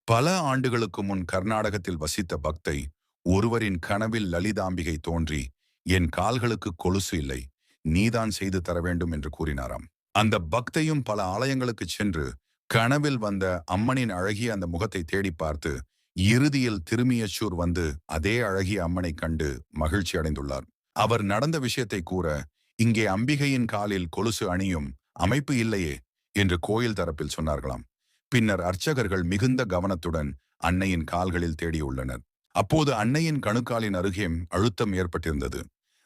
பல ஆண்டுகளுக்கு முன் கர்நாடகத்தில் வசித்த பக்தை ஒருவரின் கனவில் லலிதாம்பிகை தோன்றி, என் கால்களுக்கு கொலுசு இல்லை, நீதான் செய்து தர வேண்டும் என்று கூறினாராம். அந்த பக்தையும் பல ஆலயங்களுக்கு சென்று கனவில் வந்த அம்மனின் அழகிய அந்த முகத்தை தேடி பார்த்து இறுதியில் திருமியச்சூர் வந்து அதே அழகிய அம்மனை கண்டு மகிழ்ச்சி அடைந்துள்ளார். அவர் நடந்த விஷயத்தை கூற, இங்கே அம்பிகையின் காலில் கொலுசு அணியும் அமைப்பு இல்லையே என்று கோயில் தரப்பில் சொன்னார்களாம். பின்னர் அர்ச்சகர்கள் மிகுந்த கவனத்துடன் அன்னையின் கால்களில் தேடியுள்ளனர். அப்போது அன்னையின் கணுக்காலின் அருகே அழுத்தம் ஏற்பட்டிருந்தது.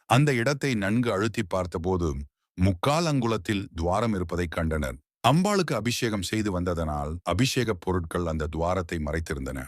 அந்த இடத்தை நன்கு அழுத்தி பார்த்தபோது முக்கால் அங்குலத்தில் துவாரம் இருப்பதை கண்டனர். அம்பாளுக்கு அபிஷேகம் செய்து வந்ததனால் அபிஷேக பொருட்கள் அந்த துவாரத்தை மறைத்திருந்தன.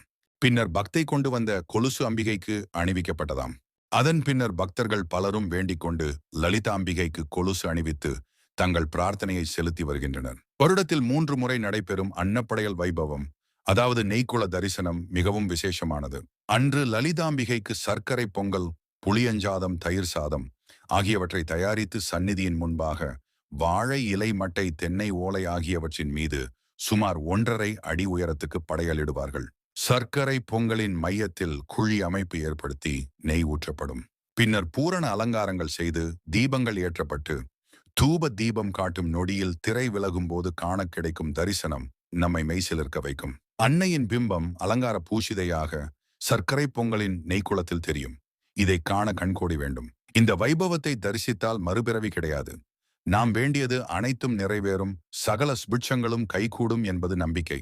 பின்னர் பக்தை கொண்டு வந்த கொலுசு அம்பிகைக்கு அணிவிக்கப்பட்டதாம். அதன் பின்னர் பக்தர்கள் பலரும் வேண்டிக் கொண்டு லலிதாம்பிகைக்கு கொலுசு அணிவித்து தங்கள் பிரார்த்தனையை செலுத்தி வருகின்றனர். வருடத்தில் 3 முறை நடைபெறும் அன்னப்படையல் வைபவம், அதாவது நெய்க்குள தரிசனம் மிகவும் விசேஷமானது. அன்று லலிதாம்பிகைக்கு சர்க்கரை பொங்கல், புளியஞ்சாதம், தயிர் சாதம் ஆகியவற்றை தயாரித்து சந்நிதியின் முன்பாக வாழை இலை மட்டை தென்னை ஓலை ஆகியவற்றின் மீது சுமார் 1½ அடி உயரத்துக்கு படையலிடுவார்கள். சர்க்கரை பொங்கலின் மையத்தில் குழி அமைப்பு ஏற்படுத்தி நெய் ஊற்றப்படும். பின்னர் பூரண அலங்காரங்கள் செய்து தீபங்கள் ஏற்றப்பட்டு தூப தீபம் காட்டும் நொடியில் திரை விலகும் போது காண கிடைக்கும் தரிசனம் நம்மை மெய்சிலிர்க்க வைக்கும். அன்னையின் பிம்பம் அலங்கார பூஷிதையாக சர்க்கரை பொங்கலின் நெய்க்குளத்தில் தெரியும். இதை காண கண்கோடி வேண்டும். இந்த வைபவத்தை தரிசித்தால் மறுபிறவி கிடையாது. நாம் வேண்டியது அனைத்தும் நிறைவேறும், சகல சுபிட்சங்களும் கைகூடும் என்பது நம்பிக்கை.